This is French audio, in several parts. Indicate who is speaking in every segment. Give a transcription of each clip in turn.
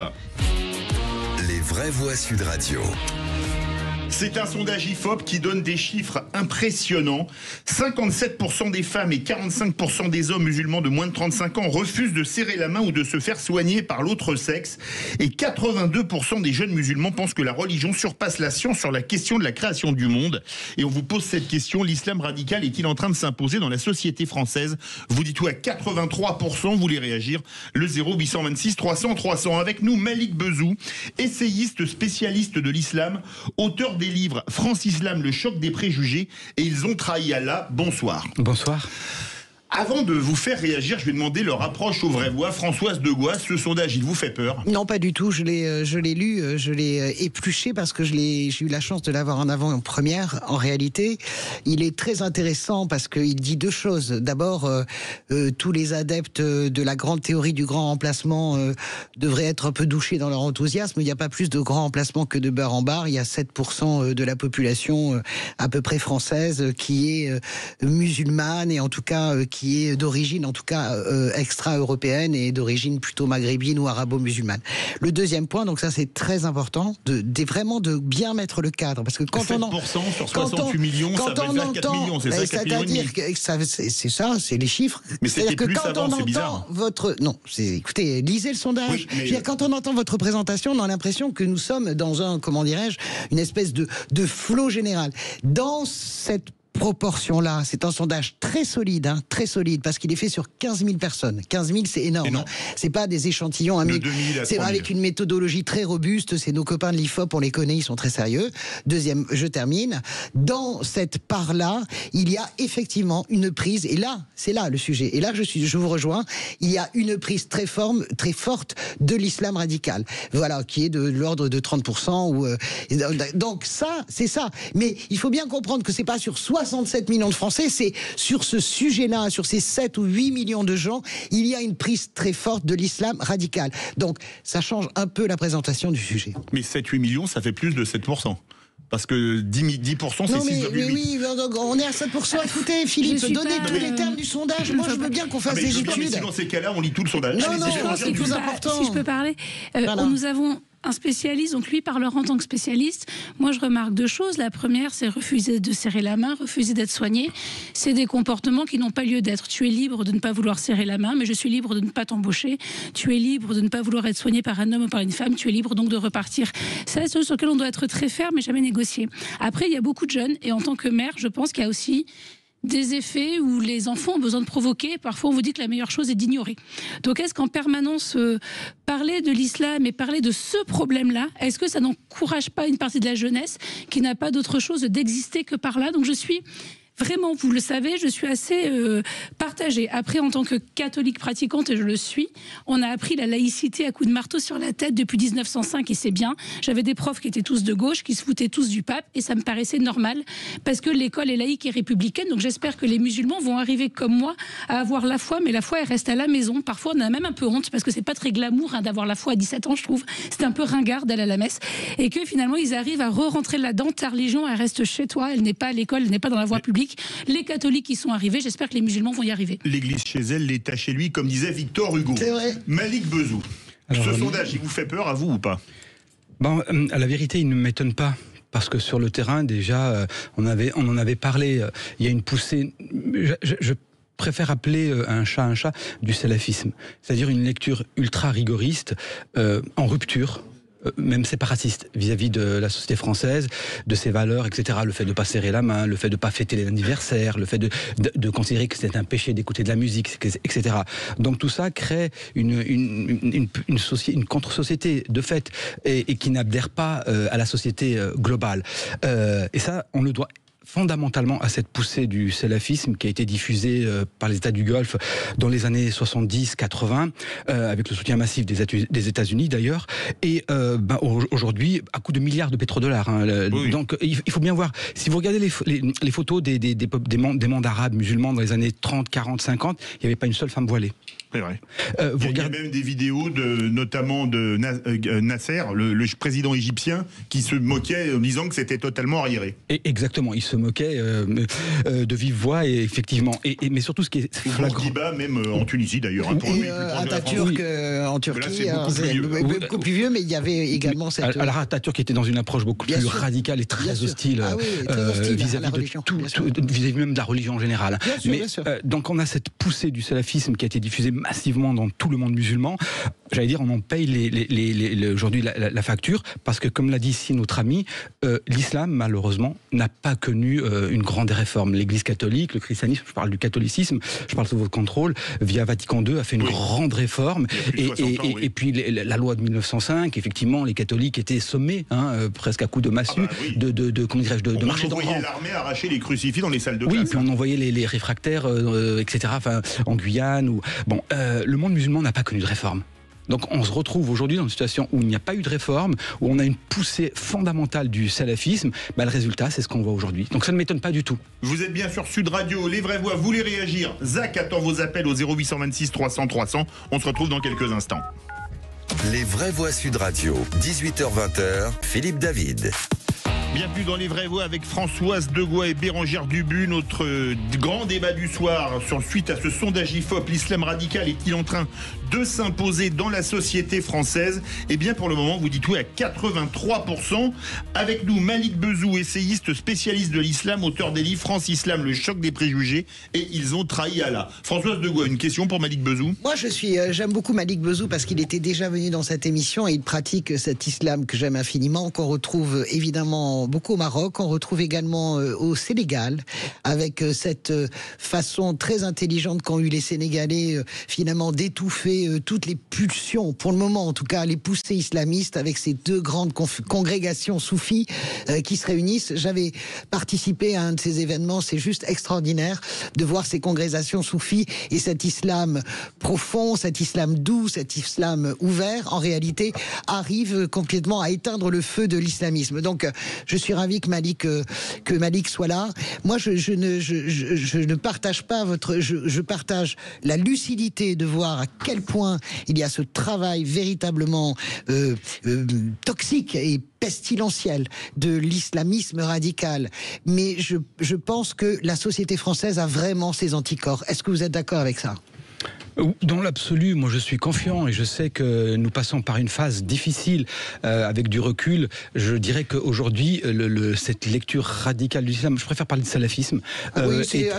Speaker 1: Les vraies voix Sud Radio.
Speaker 2: C'est un sondage IFOP qui donne des chiffres impressionnants. 57% des femmes et 45% des hommes musulmans de moins de 35 ans refusent de serrer la main ou de se faire soigner par l'autre sexe. Et 82% des jeunes musulmans pensent que la religion surpasse la science sur la question de la création du monde. Et on vous pose cette question, l'islam radical est-il en train de s'imposer dans la société française? Vous dites ouais, 83%, vous voulez réagir. Le 0826 300 300. Avec nous, Malik Bezou, essayiste spécialiste de l'islam, auteur des livres France Islam, le choc des préjugés et ils ont trahi Allah. Bonsoir.
Speaker 3: Bonsoir.
Speaker 2: Avant de vous faire réagir, je vais demander leur approche aux vraies voix. Françoise Degois, ce sondage, il vous fait peur?
Speaker 4: Non, pas du tout. Je l'ai lu, je l'ai épluché parce que j'ai eu la chance de l'avoir en avant-première. En réalité, il est très intéressant parce qu'il dit deux choses. D'abord, tous les adeptes de la grande théorie du grand remplacement devraient être un peu douchés dans leur enthousiasme. Il n'y a pas plus de grand remplacement que de beurre en barre. Il y a 7% de la population à peu près française qui est musulmane et en tout cas qui est d'origine, en tout cas extra-européenne et d'origine plutôt maghrébine ou arabo-musulmane. Le deuxième point, donc ça c'est très important, vraiment de bien mettre le cadre, parce que quand
Speaker 2: 7% sur 68 millions, ça veut dire 4 millions, c'est ça, 4 millions et demi.
Speaker 4: C'est ça, c'est les chiffres.
Speaker 2: Mais c'était plus avant, c'est bizarre.
Speaker 4: Écoutez, lisez le sondage.
Speaker 2: Oui, mais...
Speaker 4: Quand on entend votre présentation, on a l'impression que nous sommes dans un, comment dirais-je, une espèce de flot général. Dans cette proportion-là, c'est un sondage très solide, parce qu'il est fait sur 15 000 personnes. 15 000, c'est énorme. Hein. C'est pas des échantillons, c'est avec une méthodologie très robuste. C'est nos copains de l'IFOP, on les connaît, ils sont très sérieux. Deuxième, je termine. Dans cette part-là, il y a effectivement une prise, et là, c'est là le sujet. Et là, je vous rejoins. Il y a une prise très forte de l'islam radical. Voilà, qui est de l'ordre de 30%. Donc ça, c'est ça. Mais il faut bien comprendre que c'est pas sur 67 millions de Français, c'est sur ce sujet-là, sur ces 7 ou 8 millions de gens, il y a une prise très forte de l'islam radical. Donc, ça change un peu la présentation du sujet.
Speaker 2: Mais 7-8 millions, ça fait plus de 7%. Parce que 10% c'est 6,8.
Speaker 4: Mais oui, on est à 7%. Écoutez, Philippe, donnez tous les termes du sondage. Moi, je veux bien qu'on fasse des études.
Speaker 2: Mais si dans ces cas-là, on lit tout le sondage.
Speaker 4: Non, c'est plus important.
Speaker 5: Si je peux parler, nous avons un spécialiste, donc lui parlera en tant que spécialiste. Moi, je remarque deux choses. La première, c'est refuser de serrer la main, refuser d'être soigné. C'est des comportements qui n'ont pas lieu d'être. Tu es libre de ne pas vouloir serrer la main, mais je suis libre de ne pas t'embaucher. Tu es libre de ne pas vouloir être soigné par un homme ou par une femme. Tu es libre donc de repartir. C'est la chose sur laquelle on doit être très ferme et jamais négocier. Après, il y a beaucoup de jeunes, et en tant que mère, je pense qu'il y a aussi des effets où les enfants ont besoin de provoquer. Parfois, on vous dit que la meilleure chose est d'ignorer. Donc, est-ce qu'en permanence, parler de l'islam et parler de ce problème-là, est-ce que ça n'encourage pas une partie de la jeunesse qui n'a pas d'autre chose d'exister que par là? Donc, je suis... Vraiment, vous le savez, je suis assez partagée. Après, en tant que catholique pratiquante, et je le suis, on a appris la laïcité à coups de marteau sur la tête depuis 1905, et c'est bien. J'avais des profs qui étaient tous de gauche, qui se foutaient tous du pape, et ça me paraissait normal, parce que l'école est laïque et républicaine, donc j'espère que les musulmans vont arriver comme moi à avoir la foi, mais la foi, elle reste à la maison. Parfois, on a même un peu honte, parce que c'est pas très glamour d'avoir la foi à 17 ans, je trouve. C'est un peu ringard d'aller à la messe. Et que finalement, ils arrivent à re-rentrer là-dedans. Ta religion, elle reste chez toi, elle n'est pas à l'école, elle n'est pas dans la voie publique. Les catholiques qui sont arrivés, j'espère que les musulmans vont y arriver.
Speaker 2: L'église chez elle, l'État chez lui, comme disait Victor Hugo.
Speaker 4: C'est vrai.
Speaker 2: Malik Bezou, ce sondage, il vous fait peur à vous ou pas?
Speaker 3: La vérité, il ne m'étonne pas. Parce que sur le terrain, déjà, on en avait parlé, il y a une poussée... Je préfère appeler un chat du salafisme. C'est-à-dire une lecture ultra rigoriste, en rupture, même séparatiste vis-à-vis de la société française, de ses valeurs, etc. Le fait de ne pas serrer la main, le fait de ne pas fêter les anniversaires, le fait de considérer que c'est un péché d'écouter de la musique, etc. Donc tout ça crée une contre-société de fait et qui n'adhère pas à la société globale. Et ça, on le doit fondamentalement à cette poussée du salafisme qui a été diffusée par les États du Golfe dans les années 70-80, avec le soutien massif des États-Unis d'ailleurs, et aujourd'hui à coup de milliards de pétrodollars. Oui. Donc il faut bien voir, si vous regardez les photos des mondes arabes musulmans dans les années 30, 40, 50, il n'y avait pas une seule femme voilée.
Speaker 2: C'est vrai.
Speaker 3: Vous
Speaker 2: il y a même des vidéos notamment de Nasser, le président égyptien, qui se moquait en disant que c'était totalement arriéré.
Speaker 3: Exactement, il se moquait de vive voix, et effectivement. Mais surtout, ce qui est flagrant...
Speaker 2: Bourguiba, même en Tunisie d'ailleurs.
Speaker 4: Atatürk en Turquie, c'est beaucoup plus vieux, mais il y avait également cette...
Speaker 3: Alors Atatürk était dans une approche beaucoup plus radicale et très hostile vis-à-vis même de la religion en général. Bien sûr. Donc on a cette poussée du salafisme qui a été diffusée massivement dans tout le monde musulman. J'allais dire, on en paye aujourd'hui la facture, parce que, comme l'a dit ici notre ami, l'islam, malheureusement, n'a pas connu une grande réforme. L'Église catholique, le christianisme, je parle du catholicisme, je parle sous votre contrôle, via Vatican II, a fait une grande réforme. Et puis la loi de 1905, effectivement, les catholiques étaient sommés, presque à coups de massue, de marcher dans le rang.
Speaker 2: On envoyait l'armée arracher les crucifix dans les salles de classe.
Speaker 3: Oui, puis on envoyait les réfractaires, etc., en Guyane. Le monde musulman n'a pas connu de réforme. Donc on se retrouve aujourd'hui dans une situation où il n'y a pas eu de réforme, où on a une poussée fondamentale du salafisme. Le résultat, c'est ce qu'on voit aujourd'hui. Donc ça ne m'étonne pas du tout.
Speaker 2: Vous êtes bien sur Sud Radio, les vraies voix, vous voulez réagir. Zach attend vos appels au 0826 300 300. On se retrouve dans quelques instants.
Speaker 1: Les vraies voix Sud Radio, 18h-20h, Philippe David.
Speaker 2: Bienvenue dans Les Vraies Voix avec Françoise Degois et Bérangère Dubu. Notre grand débat du soir suite à ce sondage IFOP, l'islam radical est-il en train de s'imposer dans la société française? Eh bien, pour le moment, vous dites oui à 83%. Avec nous, Malik Bezou, essayiste, spécialiste de l'islam, auteur des livres France Islam, le choc des préjugés et ils ont trahi Allah. Françoise Degois, une question pour Malik Bezou?
Speaker 4: Moi, j'aime beaucoup Malik Bezou parce qu'il était déjà venu dans cette émission et il pratique cet islam que j'aime infiniment, qu'on retrouve évidemment beaucoup au Maroc, on retrouve également au Sénégal, avec cette façon très intelligente qu'ont eu les Sénégalais finalement d'étouffer toutes les pulsions, pour le moment en tout cas, les poussées islamistes, avec ces deux grandes congrégations soufis qui se réunissent. J'avais participé à un de ces événements, c'est juste extraordinaire de voir ces congrégations soufis et cet islam profond, cet islam doux, cet islam ouvert, en réalité, arrive complètement à éteindre le feu de l'islamisme. Donc, je suis ravi que Malik soit là. Moi, je ne partage pas je partage la lucidité de voir à quel point il y a ce travail véritablement toxique et pestilentiel de l'islamisme radical. Mais je pense que la société française a vraiment ses anticorps. Est-ce que vous êtes d'accord avec ça ?
Speaker 3: Dans l'absolu, moi je suis confiant et je sais que nous passons par une phase difficile avec du recul. Je dirais qu'aujourd'hui, cette lecture radicale de l'islam, je préfère parler de salafisme.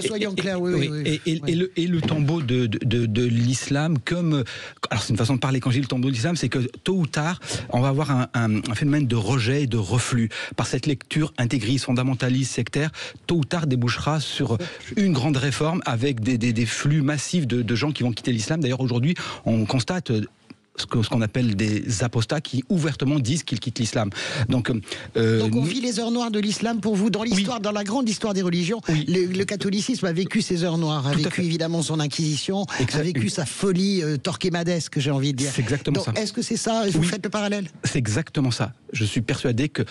Speaker 4: Soyons clairs,
Speaker 3: et le tombeau de l'islam comme... Alors c'est une façon de parler, quand je dis le tombeau de l'islam, c'est que tôt ou tard, on va avoir un phénomène de rejet et de reflux. Par cette lecture intégriste, fondamentaliste, sectaire, tôt ou tard débouchera sur une grande réforme avec des flux massifs de gens qui vont quitter l'islam. D'ailleurs, aujourd'hui, on constate ce qu'on appelle des apostats qui ouvertement disent qu'ils quittent l'islam. Donc
Speaker 4: on vit les heures noires de l'islam pour vous dans l'histoire, dans la grande histoire des religions.
Speaker 3: Oui.
Speaker 4: Le catholicisme a vécu ses heures noires, a vécu évidemment son inquisition, a vécu sa folie torquemadaesque, j'ai envie de dire.
Speaker 3: C'est exactement ça.
Speaker 4: Est-ce que c'est ça? Vous faites le parallèle?
Speaker 3: C'est exactement ça. Je suis persuadé que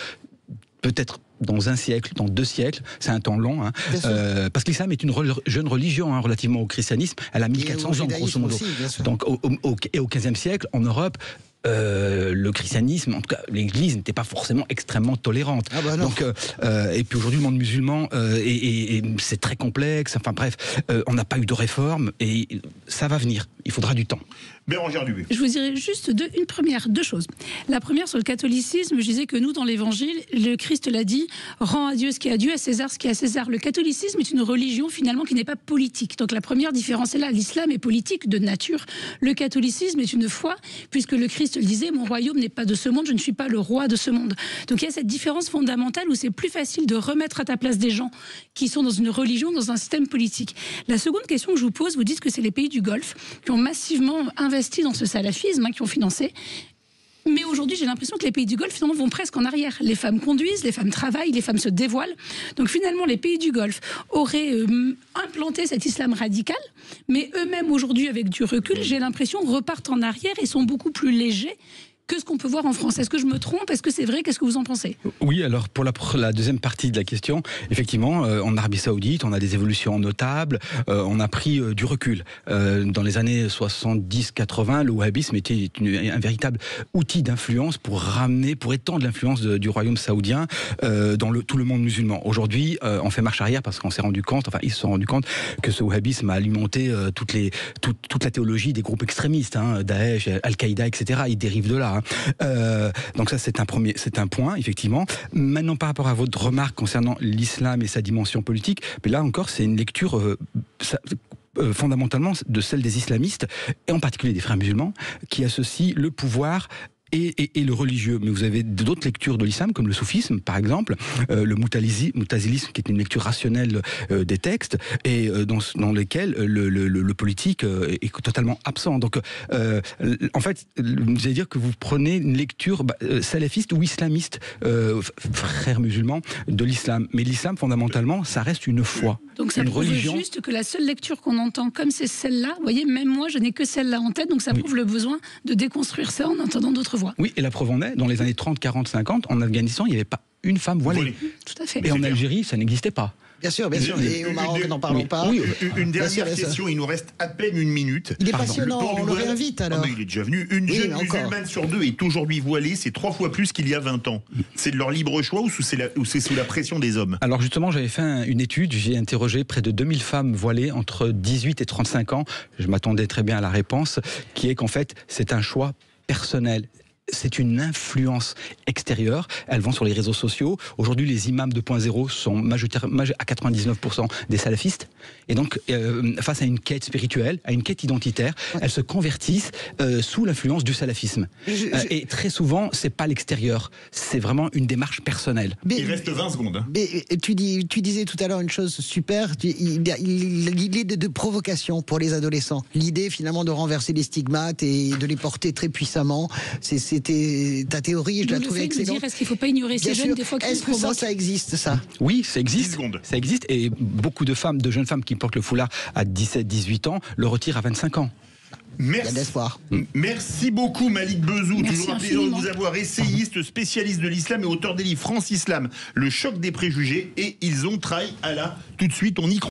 Speaker 3: peut-être dans un siècle, dans 2 siècles, c'est un temps long, parce que l'islam est une jeune religion relativement au christianisme. Elle a 1400 ans, grosso modo. Aussi, donc au XVe siècle, en Europe, le christianisme, en tout cas l'Église, n'était pas forcément extrêmement tolérante. Donc, et puis aujourd'hui, le monde musulman, c'est très complexe. Enfin bref, on n'a pas eu de réforme et ça va venir. Il faudra du temps.
Speaker 2: Bérangère Dubu.
Speaker 5: Je vous dirais juste deux choses. La première, sur le catholicisme, je disais que nous, dans l'Évangile, le Christ l'a dit, rends à Dieu ce qui est à Dieu, à César ce qui est à César. Le catholicisme est une religion, finalement, qui n'est pas politique. Donc la première différence est là. L'islam est politique de nature. Le catholicisme est une foi, puisque le Christ le disait, mon royaume n'est pas de ce monde, je ne suis pas le roi de ce monde. Donc il y a cette différence fondamentale où c'est plus facile de remettre à ta place des gens qui sont dans une religion, dans un système politique. La seconde question que je vous pose, vous dites que c'est les pays du Golfe qui ont massivement investi dans ce salafisme, qui ont financé. Mais aujourd'hui, j'ai l'impression que les pays du Golfe, finalement, vont presque en arrière. Les femmes conduisent, les femmes travaillent, les femmes se dévoilent. Donc finalement, les pays du Golfe auraient implanté cet islam radical, mais eux-mêmes, aujourd'hui, avec du recul, j'ai l'impression, repartent en arrière et sont beaucoup plus légers que ce qu'on peut voir en France. Est-ce que je me trompe? Est-ce que c'est vrai? Qu'est-ce que vous en pensez?
Speaker 3: Oui, alors pour la deuxième partie de la question, effectivement, en Arabie Saoudite, on a des évolutions notables, on a pris du recul. Dans les années 70-80, le wahhabisme était un véritable outil d'influence pour étendre l'influence du royaume saoudien dans tout le monde musulman. Aujourd'hui, on fait marche arrière parce qu'on s'est rendu compte, ils se sont rendus compte que ce wahhabisme a alimenté toute la théologie des groupes extrémistes, Daesh, Al-Qaïda, etc. Ils dérivent de là. Donc ça, c'est un point, effectivement. Maintenant, par rapport à votre remarque concernant l'islam et sa dimension politique, mais là encore, c'est une lecture fondamentalement de celle des islamistes, et en particulier des frères musulmans, qui associent le pouvoir et le religieux. Mais vous avez d'autres lectures de l'islam, comme le soufisme, par exemple, le mutazilisme, qui est une lecture rationnelle des textes, et dans lesquels le politique est totalement absent. Donc, en fait, vous allez dire que vous prenez une lecture salafiste ou islamiste, frères musulmans, de l'islam. Mais l'islam, fondamentalement, ça reste une foi.
Speaker 5: Donc ça prouve juste que la seule lecture qu'on entend comme c'est celle-là, vous voyez, même moi, je n'ai que celle-là en tête, donc ça prouve le besoin de déconstruire ça en entendant d'autres voix.
Speaker 3: Oui, et la preuve en est, dans les années 30, 40, 50, en Afghanistan, il n'y avait pas une femme voilée.
Speaker 5: Tout à fait.
Speaker 3: Et en Algérie, ça n'existait pas.
Speaker 4: Bien sûr. Et au Maroc, n'en parlons pas.
Speaker 2: Oui, une dernière question, il nous reste à peine une minute.
Speaker 4: Il est passionnant, on le réinvite alors.
Speaker 2: Mais il est déjà venu. Une jeune musulmane sur deux est aujourd'hui voilée, c'est 3 fois plus qu'il y a 20 ans. C'est de leur libre choix ou c'est sous la pression des hommes?
Speaker 3: Alors justement, j'avais fait une étude, j'ai interrogé près de 2000 femmes voilées entre 18 et 35 ans. Je m'attendais très bien à la réponse, qui est qu'en fait, c'est un choix personnel. C'est une influence extérieure. Elles vont sur les réseaux sociaux. Aujourd'hui, les imams 2.0 sont à 99% des salafistes. Et donc, face à une quête spirituelle, à une quête identitaire, elles se convertissent sous l'influence du salafisme. Et très souvent, c'est pas l'extérieur. C'est vraiment une démarche personnelle.
Speaker 2: Il reste 20 secondes.
Speaker 4: Mais tu disais tout à l'heure une chose super. L'idée de provocation pour les adolescents. L'idée, finalement, de renverser les stigmates et de les porter très puissamment. C'était ta théorie, je la trouvais excellente.
Speaker 5: Est-ce qu'il ne faut pas ignorer ces jeunes des fois qui
Speaker 4: Est-ce que ça existe, ça?
Speaker 3: Oui, ça existe. Ça existe, et beaucoup de jeunes femmes qui portent le foulard à 17-18 ans le retirent à 25 ans.
Speaker 2: Merci.
Speaker 4: Il y a d'espoir.
Speaker 2: Merci beaucoup Malik Bezou, toujours un plaisir de vous avoir, essayiste, spécialiste de l'islam et auteur des livres France Islam, le choc des préjugés et Ils ont trahi Allah. Tout de suite, on y croit.